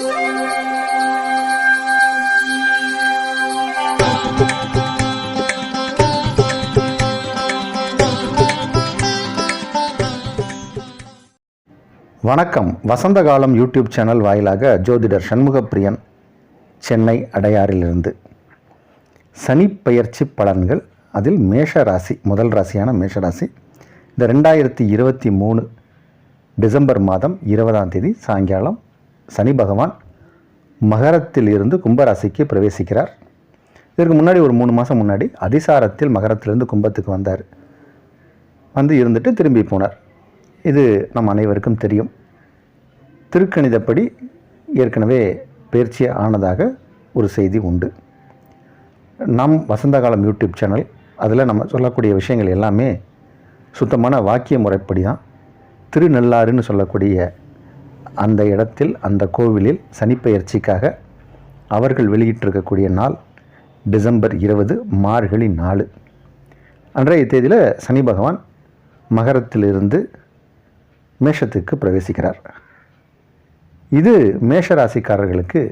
வணக்கம். வசந்த காலம் YouTube channel வாயிலாக ஜோதிடர் சண்முகப்பிரியன், சென்னை அடையாறிலிருந்து. சனி பெயர்ச்சி பலன்கள், அதில் மேஷ ராசி, முதல் ராசியான மேஷ ராசி இந்த 2023 டிசம்பர் மாதம் 20ஆம் தேதி சாயங்காலம் சனி பகவான் மகரத்தில் இருந்து கும்பராசிக்கு பிரவேசிக்கிறார். இதற்கு முன்னாடி ஒரு 3 மாதம் முன்னாடி அதிசாரத்தில் மகரத்திலிருந்து கும்பத்துக்கு வந்தார். வந்து இருந்துட்டு திரும்பி போனார். இது நம் அனைவருக்கும் தெரியும். திருக்கணிதப்படி ஏற்கனவே பயிற்சி ஆனதாக ஒரு செய்தி உண்டு. நம் வசந்த காலம் யூடியூப் சேனல், அதில் நம்ம சொல்லக்கூடிய விஷயங்கள் எல்லாமே சுத்தமான வாக்கிய முறைப்படி தான். திருநள்ளாறுன்னு சொல்லக்கூடிய அந்த இடத்தில், அந்த கோவிலில் சனிப்பெயர்ச்சிக்காக அவர்கள் வெளியிட்டிருக்கக்கூடிய நாள் டிசம்பர் 20 மார்கழி 4. அன்றைய தேதியில் சனி பகவான் மகரத்திலிருந்து மேஷத்துக்கு பிரவேசிக்கிறார். இது மேஷராசிக்காரர்களுக்கு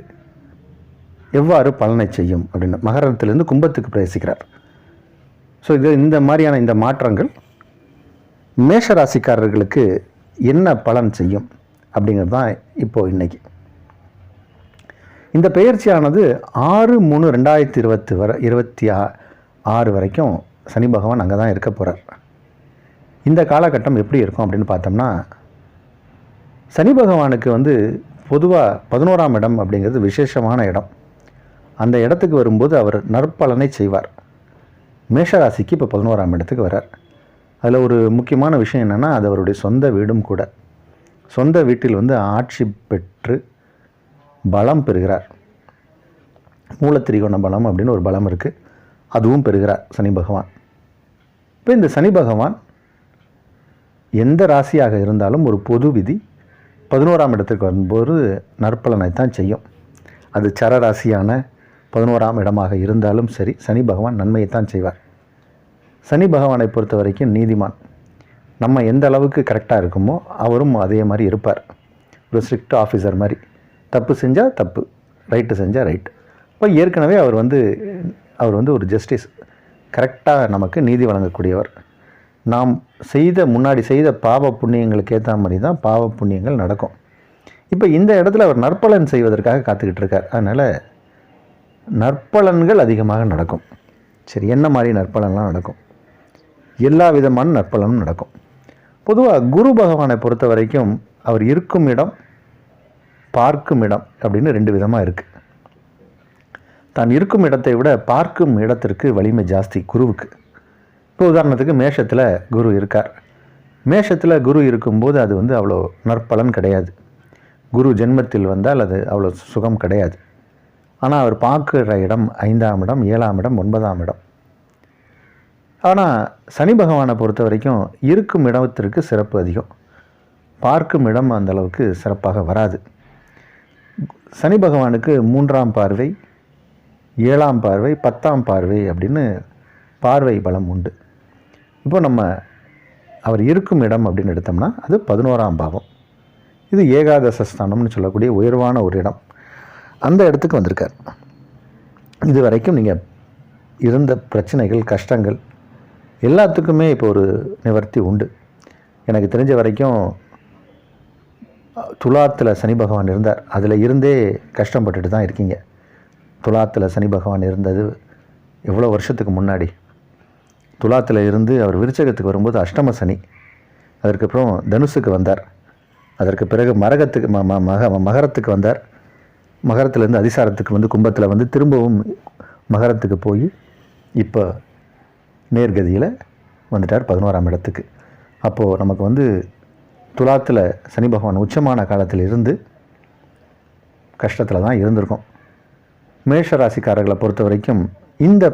எவ்வாறு பலனை செய்யும் அப்படின்னு, மகரத்திலிருந்து கும்பத்துக்கு பிரவேசிக்கிறார். ஸோ இந்த மாதிரியான இந்த மாற்றங்கள் மேஷராசிக்காரர்களுக்கு என்ன பலன் செய்யும் அப்படிங்கிறது தான் இப்போது இன்றைக்கி. இந்த பெயர்ச்சியானது 6/3/2026 வரைக்கும் சனி பகவான் அங்கே தான் இருக்க போகிறார். இந்த காலகட்டம் எப்படி இருக்கும் அப்படின்னு பார்த்தோம்னா, சனி பகவானுக்கு பொதுவாக 11ஆம் இடம் அப்படிங்கிறது விசேஷமான இடம். அந்த இடத்துக்கு வரும்போது அவர் நற்பலனை செய்வார். மேஷராசிக்கு இப்போ 11ஆம் இடத்துக்கு வரார். அதில் ஒரு முக்கியமான விஷயம் என்னென்னா, அது அவருடைய சொந்த வீடும் கூட. சொந்த வீட்டில் ஆட்சி பெற்று பலம் பெறுகிறார். மூலத்திரிகோண பலம் அப்படின்னு ஒரு பலம் இருக்குது, அதுவும் பெறுகிறார் சனி பகவான். இப்போ இந்த சனி பகவான் எந்த ராசியாக இருந்தாலும் ஒரு பொது விதி 11ஆம் இடத்துக்கு வரும்போது நற்பலனைத்தான் செய்யும். அது சரராசியான 11ஆம் இடமாக இருந்தாலும் சரி, சனி பகவான் நன்மையைத்தான் செய்வார். சனி பகவானை பொறுத்த வரைக்கும் நீதிமான். நம்ம எந்த அளவுக்கு கரெக்டாக இருக்குமோ அவரும் அதே மாதிரி இருப்பார். ஒரு ஸ்ட்ரிக்ட் ஆஃபீஸர் மாதிரி. தப்பு செஞ்சால் தப்பு, ரைட்டு செஞ்சால் ரைட்டு. இப்போ ஏற்கனவே அவர் ஒரு ஜஸ்டிஸ், கரெக்டாக நமக்கு நீதி வழங்கக்கூடியவர். நாம் முன்னாடி செய்த பாவ புண்ணியங்களுக்கு ஏற்ற மாதிரி தான் பாவ புண்ணியங்கள் நடக்கும். இப்போ இந்த இடத்துல அவர் நற்பலன் செய்வதற்காக காத்துக்கிட்டு இருக்கார். அதனால் நற்பலன்கள் அதிகமாக நடக்கும். சரி, என்ன மாதிரி நற்பலன்லாம் நடக்கும்? எல்லா விதமான நற்பலனும் நடக்கும். பொதுவாக குரு பகவானை பொறுத்த வரைக்கும் அவர் இருக்கும் இடம், பார்க்கும் இடம் அப்படின்னு 2 விதமாக இருக்குது. தான் இருக்கும் இடத்தை விட பார்க்கும் இடத்திற்கு வலிமை ஜாஸ்தி குருவுக்கு. இப்போ உதாரணத்துக்கு மேஷத்தில் குரு இருக்கார். மேஷத்தில் குரு இருக்கும்போது அது அவ்வளோ நற்பலன் கிடையாது. குரு ஜென்மத்தில் வந்தால் அது அவ்வளோ சுகம் கிடையாது. ஆனால் அவர் பார்க்குற இடம் 5ஆம் இடம், 7ஆம் இடம், 9ஆம் இடம். ஆனால் சனி பகவானை பொறுத்த வரைக்கும் இருக்கும் இடத்திற்கு சிறப்பு அதிகம். பார்க்கும் இடம் அந்த அளவுக்கு சிறப்பாக வராது. சனி பகவானுக்கு 3ஆம் பார்வை, 7ஆம் பார்வை, 10ஆம் பார்வை அப்படின்னு பார்வை பலம் உண்டு. இப்போ நம்ம அவர் இருக்கும் இடம் அப்படின்னு எடுத்தோம்னா அது 11ஆம் பாவம். இது ஏகாதசஸ்தானம்னு சொல்லக்கூடிய உயர்வான ஒரு இடம். அந்த இடத்துக்கு வந்திருக்கார். இது வரைக்கும் நீங்கள் இருந்த பிரச்சனைகள், கஷ்டங்கள் எல்லாத்துக்குமே இப்போ ஒரு நிவர்த்தி உண்டு. எனக்கு தெரிஞ்ச வரைக்கும் துலாத்தில் சனி பகவான் இருந்தார். அதில் இருந்தே கஷ்டப்பட்டுட்டு தான் இருக்கீங்க. துலாத்தில் சனி பகவான் இருந்தது எவ்வளோ வருஷத்துக்கு முன்னாடி. துலாத்தில் இருந்து அவர் விருச்சகத்துக்கு வரும்போது அஷ்டம சனி. அதற்கப்புறம் தனுசுக்கு வந்தார். அதற்கு பிறகு மகரத்துக்கு வந்தார். மகரத்திலேருந்து அதிசாரத்துக்கு கும்பத்தில் திரும்பவும் மகரத்துக்கு போய் இப்போ நேர்கதியில் வந்துட்டார் 11ஆம் இடத்துக்கு. அப்போது நமக்கு துலாத்தில் சனி பகவான் உச்சமான காலத்தில் இருந்து கஷ்டத்தில் தான் இருந்திருக்கோம். மேஷ ராசிக்காரர்களை பொறுத்த வரைக்கும் இந்த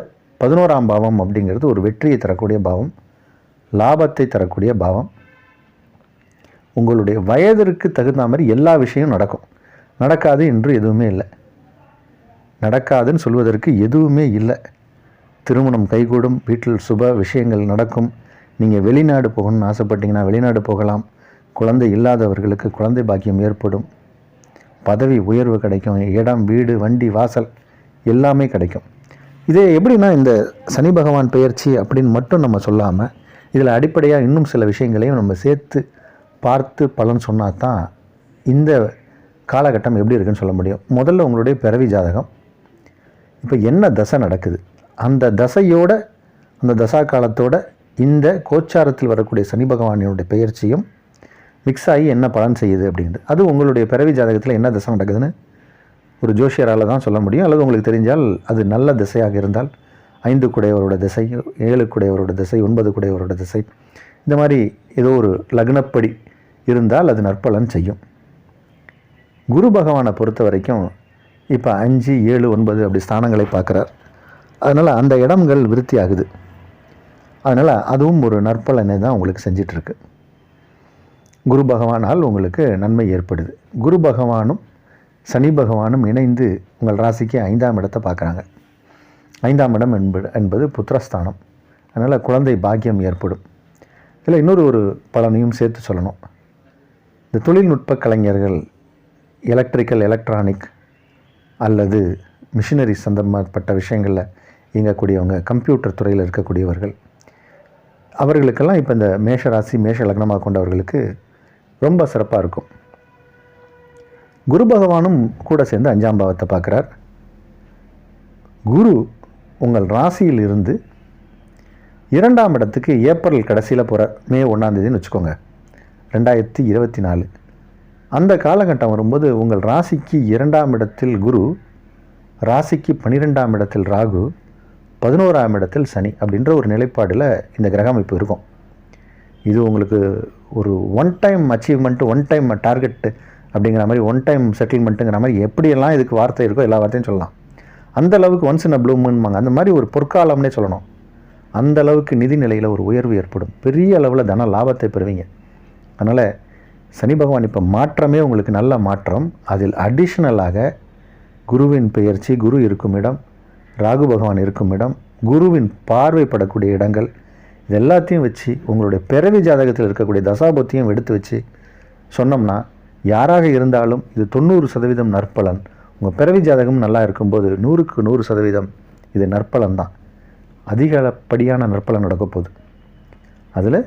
11ஆம் பாவம் அப்படிங்கிறது ஒரு வெற்றியை தரக்கூடிய பாவம், லாபத்தை தரக்கூடிய பாவம். உங்களுடைய வயதிற்கு தகுந்த மாதிரி எல்லா விஷயமும் நடக்கும். நடக்காது என்று எதுவுமே இல்லை. நடக்காதுன்னு சொல்வதற்கு எதுவுமே இல்லை. திருமணம் கைகூடும், வீட்டில் சுப விஷயங்கள் நடக்கும். நீங்கள் வெளிநாடு போகணும்னு ஆசைப்பட்டீங்கன்னா வெளிநாடு போகலாம். குழந்தை இல்லாதவர்களுக்கு குழந்தை பாக்கியம் ஏற்படும். பதவி உயர்வு கிடைக்கும், இடம், வீடு, வண்டி, வாசல் எல்லாமே கிடைக்கும். இதே எப்படின்னா இந்த சனி பகவான் பெயர்ச்சி அப்படின்னு மட்டும் நம்ம சொல்லாமல் இதில் அடிப்படையாக இன்னும் சில விஷயங்களையும் நம்ம சேர்த்து பார்த்து பலன் சொன்னால் தான் இந்த காலகட்டம் எப்படி இருக்குன்னு சொல்ல முடியும். முதல்ல உங்களுடைய பிறவி ஜாதகம், இப்போ என்ன தசை நடக்குது, அந்த தசையோட அந்த தசா காலத்தோட இந்த கோச்சாரத்தில் வரக்கூடிய சனி பகவானினுடைய பெயர்ச்சியும் மிக்ஸ் ஆகி என்ன பலன் செய்யுது அப்படின்றது. அது உங்களுடைய பிறவி ஜாதகத்தில் என்ன தசை நடக்குதுன்னு ஒரு ஜோஷியரால் தான் சொல்ல முடியும். அல்லது உங்களுக்கு தெரிஞ்சால் அது நல்ல திசையாக இருந்தால் 5 குடையவரோட திசை, 7 குடையவரோட திசை, 9 குடையவரோட திசை, இந்த மாதிரி ஏதோ ஒரு லக்னப்படி இருந்தால் அது நற்பலன் செய்யும். குரு பகவானை பொறுத்த வரைக்கும் இப்போ 5, 7, 9 அப்படி ஸ்தானங்களை பார்க்குறார். அதனால் அந்த இடங்கள் விருத்தி ஆகுது. அதனால் அதுவும் ஒரு நற்பலனை தான் உங்களுக்கு செஞ்சிட்ருக்கு. குரு பகவானால் உங்களுக்கு நன்மை ஏற்படுது. குரு பகவானும் சனி பகவானும் இணைந்து உங்கள் ராசிக்கு 5ஆம் இடத்தை பார்க்குறாங்க. 5ஆம் இடம் என்பது புத்திரஸ்தானம். அதனால் குழந்தை பாக்கியம் ஏற்படும். இதில் இன்னொரு பலனையும் சேர்த்து சொல்லணும். இந்த தொழில்நுட்ப கலைஞர்கள், எலக்ட்ரிக்கல், எலக்ட்ரானிக் அல்லது மிஷினரி சம்பந்தப்பட்ட விஷயங்களில் இயங்கக்கூடியவங்க, கம்ப்யூட்டர் துறையில் இருக்கக்கூடியவர்கள், அவர்களுக்கெல்லாம் இப்போ இந்த மேஷ ராசி, மேஷ லக்னமாக கொண்டவர்களுக்கு ரொம்ப சிறப்பாக இருக்கும். குரு பகவானும் கூட சேர்ந்து 5ஆம் பாவத்தை பார்க்குறார். குரு உங்கள் ராசியில் இருந்து 2ஆம் இடத்துக்கு ஏப்ரல் கடைசியில் போகிறார். மே 1ஆம் தேதின்னு வச்சுக்கோங்க, 2024. அந்த காலகட்டம் வரும்போது உங்கள் ராசிக்கு 2ஆம் இடத்தில் குரு, ராசிக்கு 12ஆம் இடத்தில் ராகு, 11ஆம் இடத்தில் சனி அப்படின்ற ஒரு நிலைப்பாடில் இந்த கிரக அமைப்பு இருக்கும். இது உங்களுக்கு ஒரு one time achievement, one time target அப்படிங்கிற மாதிரி, ஒன் டைம் செட்டில்மெண்ட்டுங்கிற மாதிரி எப்படியெல்லாம் இதுக்கு வார்த்தை இருக்கோ எல்லா வார்த்தையும் சொல்லலாம். அந்த அளவுக்கு ஒன்ஸ் இன் அ ப்ளூம்னுவாங்க, அந்த மாதிரி ஒரு பொற்காலம்னே சொல்லணும். அந்த அளவுக்கு நிதி நிலையில் ஒரு உயர்வு ஏற்படும். பெரிய அளவில் தன லாபத்தை பெறுவீங்க. அதனால் சனி பகவான் இப்போ மாற்றமே உங்களுக்கு நல்ல மாற்றம். அதில் அடிஷ்னலாக குருவின் பெயர்ச்சி, குரு இருக்கும் இடம், ராகு பகவான் இருக்கும் இடம், குருவின் பார்வைப்படக்கூடிய இடங்கள், இது எல்லாத்தையும் வச்சு உங்களுடைய பிறவி ஜாதகத்தில் இருக்கக்கூடிய தசாபத்தியும் எடுத்து வச்சு சொன்னோம்னா யாராக இருந்தாலும் இது 90% நற்பலன். உங்கள் பிறவி ஜாதகம் நல்லா இருக்கும்போது 100க்கு 100% இது நற்பலன் தான். அதிகப்படியான நற்பலன் நடக்க போகுது. அதில்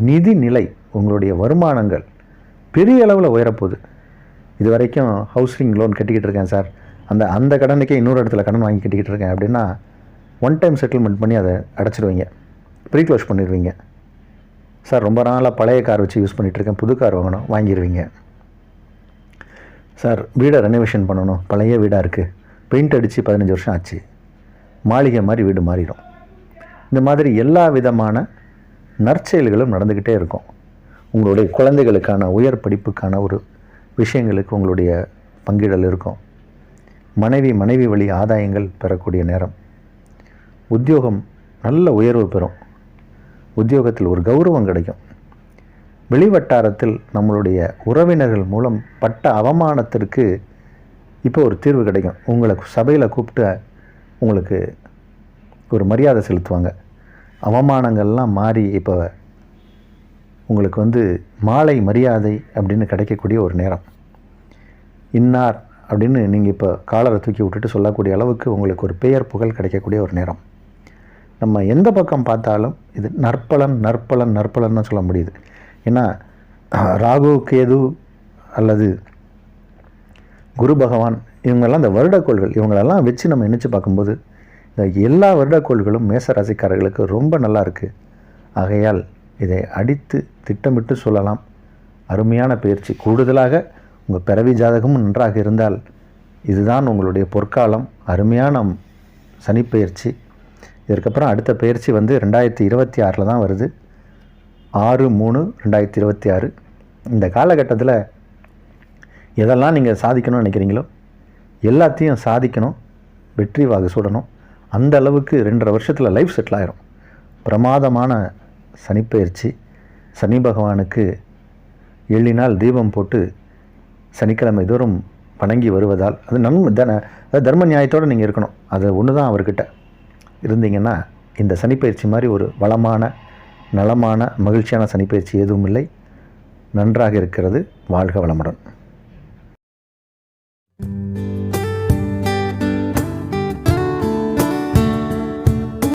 நிதி நிலை, உங்களுடைய வருமானங்கள் பெரிய அளவில் உயரப்போகுது. இது வரைக்கும் ஹவுசிங் லோன் கட்டிக்கிட்டு இருக்கேன் சார், அந்த கடனுக்கே இன்னொரு இடத்துல கடன் வாங்கி கட்டிக்கிட்டு இருக்கேன் அப்படின்னா ஒன் டைம் செட்டில்மெண்ட் பண்ணி அதை அடைச்சிடுவீங்க, ப்ரீக்ளோஸ் பண்ணிடுவீங்க. சார் ரொம்ப நாளாக பழைய கார் வச்சு யூஸ் பண்ணிகிட்ருக்கேன், புது கார் வாங்கணும், வாங்கிடுவீங்க. சார் வீடை ரெனோவேஷன் பண்ணணும், பழைய வீடாக இருக்குது, பெயிண்ட் அடித்து 15 வருஷம் ஆச்சு, மாளிகை மாதிரி வீடு மாறிடும். இந்த மாதிரி எல்லா விதமான நற்செயல்களும் நடந்துக்கிட்டே இருக்கும். உங்களுடைய குழந்தைகளுக்கான உயர் படிப்புக்கான ஒரு விஷயங்களுக்கு உங்களுடைய பங்கிடல் இருக்கும். மனைவி வழி ஆதாயங்கள் பெறக்கூடிய நேரம். உத்தியோகம் நல்ல உயர்வு பெறும். உத்தியோகத்தில் ஒரு கௌரவம் கிடைக்கும். வெளிவட்டாரத்தில் நம்மளுடைய உறவினர்கள் மூலம் பட்ட அவமானத்திற்கு இப்போ ஒரு தீர்வு கிடைக்கும். உங்களை சபையில் கூப்பிட்டு உங்களுக்கு ஒரு மரியாதை செலுத்துவாங்க. அவமானங்கள்லாம் மாறி இப்போ உங்களுக்கு மாலை மரியாதை அப்படின்னு கிடைக்கக்கூடிய ஒரு நேரம். இன்னார் அப்படின்னு நீங்கள் இப்போ காலரை தூக்கி விட்டுட்டு சொல்லக்கூடிய அளவுக்கு உங்களுக்கு ஒரு பெயர் புகழ் கிடைக்கக்கூடிய ஒரு நேரம். நம்ம எந்த பக்கம் பார்த்தாலும் இது நற்பலன் தான் சொல்ல முடியுது. ஏன்னா ராகு, கேது அல்லது குரு பகவான் இவங்கெல்லாம் இந்த வருடக்கோள்கள், இவங்களெல்லாம் வச்சு நம்ம நினச்சி பார்க்கும்போது இந்த எல்லா வருடக்கோள்களும் மேச ராசிக்காரர்களுக்கு ரொம்ப நல்லா இருக்குது. ஆகையால் இதை அடித்து திட்டமிட்டு சொல்லலாம். அருமையான பயிற்சி. கூடுதலாக உங்கள் பிறவி ஜாதகமும் நன்றாக இருந்தால் இதுதான் உங்களுடைய பொற்காலம். அருமையான சனிப்பெயர்ச்சி. இதற்கப்புறம் அடுத்த பயிற்சி 2026 தான் வருது. 6/3/2026. இந்த காலகட்டத்தில் எதெல்லாம் நீங்கள் சாதிக்கணும்னு நினைக்கிறீங்களோ எல்லாத்தையும் சாதிக்கணும், வெற்றி வாகை சூடணும். அந்த அளவுக்கு 2.5 வருஷத்தில் லைஃப் செட்டில் ஆயிரும். பிரமாதமான சனிப்பெயர்ச்சி. சனி பகவானுக்கு எள்ளினால் தீபம் போட்டு சனிக்கிழமை தோறும் வணங்கி வருவதால் அது தர்ம நியாயத்தோடு நீங்கள் இருக்கணும். அது ஒன்று தான் அவர்கிட்ட இருந்தீங்கன்னா இந்த சனிப்பெயர்ச்சி மாதிரி ஒரு வளமான, நலமான, மகிழ்ச்சியான சனிப்பெயர்ச்சி எதுவும் இல்லை. நன்றாக இருக்கிறது. வாழ்க வளமுடன். you